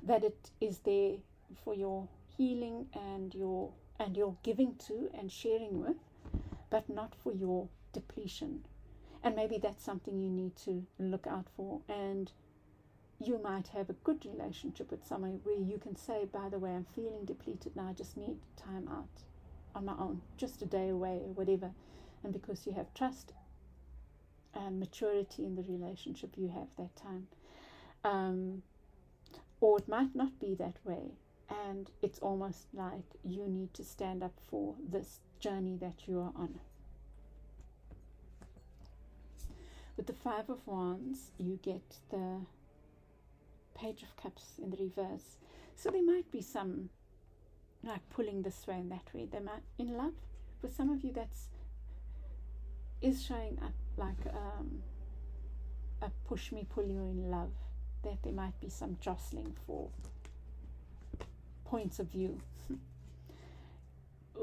Speaker 1: That it is there for your healing and your giving to and sharing with, but not for your depletion. And maybe that's something you need to look out for. And you might have a good relationship with someone where you can say, by the way, I'm feeling depleted now, I just need time out on my own, just a day away or whatever. And because you have trust and maturity in the relationship, you have that time. Or it might not be that way, and it's almost like you need to stand up for this journey that you are on. With the Five of Wands, you get the Page of Cups in the reverse. So there might be some like pulling this way and that way. They might, in love, for some of you, is showing up like a push me, pull you in love. That there might be some jostling for points of view.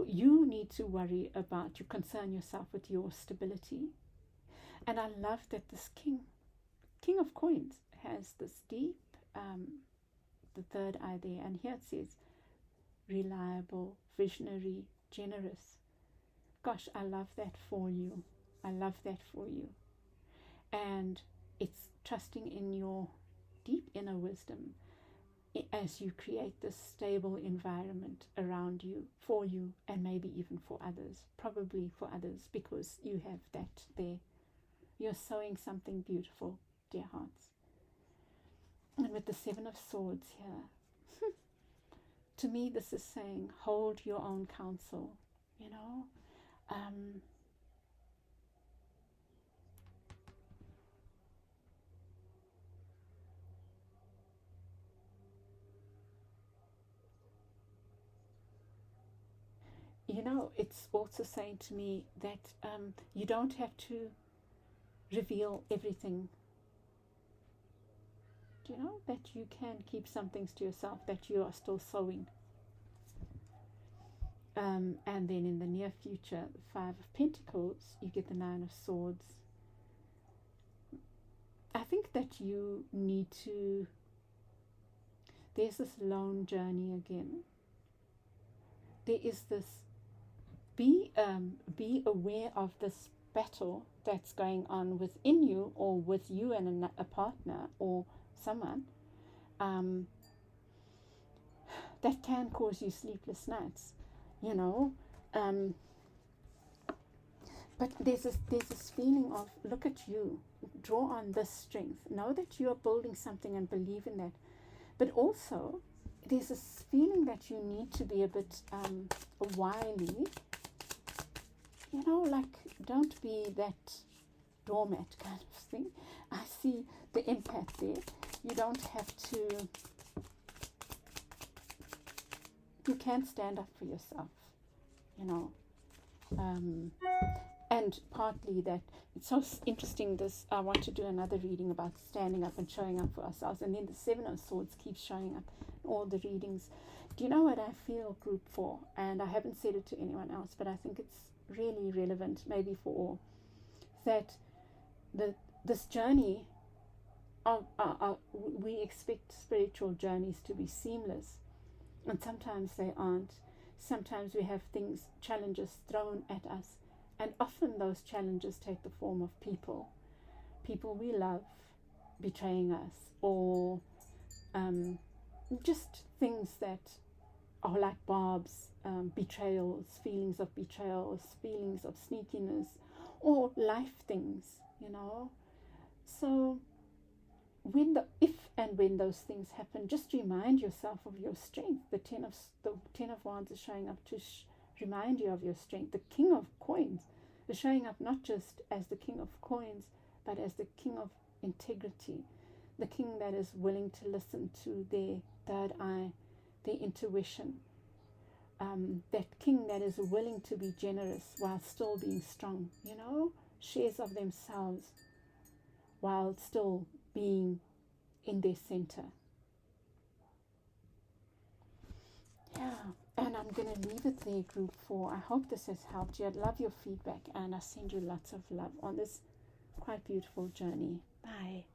Speaker 1: You need to worry about, you concern yourself with your stability. And I love that this King of Coins has this deep, the third eye there. And here it says, reliable, visionary, generous. Gosh, I love that for you. I love that for you. And it's trusting in your deep inner wisdom as you create this stable environment around you, for you, and maybe even for others, probably for others, because you have that there. You're sowing something beautiful, dear hearts. And with the Seven of Swords here, to me this is saying, hold your own counsel, you know. You know, it's also saying to me that you don't have to reveal everything. Do you know that you can keep some things to yourself, that you are still sowing? And then in the near future, the Five of Pentacles, you get the Nine of Swords. I think that you need to, there's this lone journey again. There is this, be aware of this battle that's going on within you, or with you and a partner or someone, that can cause you sleepless nights, you know. But there's this feeling of, look at you, draw on this strength, know that you are building something and believe in that. But also there's this feeling that you need to be a bit wily, you know, like don't be that doormat kind of thing. I see the impact there. You don't have to, you can stand up for yourself, you know. And partly that, it's so interesting, this, I want to do another reading about standing up and showing up for ourselves. And then the Seven of Swords keeps showing up in all the readings. Do you know what I feel group for? And I haven't said it to anyone else, but I think it's really relevant, maybe for all, that this journey of we expect spiritual journeys to be seamless, and sometimes they aren't. Sometimes we have things, challenges thrown at us, and often those challenges take the form of people we love betraying us, or just things that are like barbs, betrayals, feelings of betrayals, feelings of sneakiness, or life things, you know. So if and when those things happen, just remind yourself of your strength. The Ten of Wands is showing up to remind you of your strength. The King of Coins is showing up not just as the King of Coins, but as the King of integrity, the King that is willing to listen to their third eye, their intuition, that King that is willing to be generous while still being strong, shares of themselves while still being in their center. Yeah, and I'm going to leave it there, Group 4. I hope this has helped you. I'd love your feedback, and I send you lots of love on this quite beautiful journey. Bye.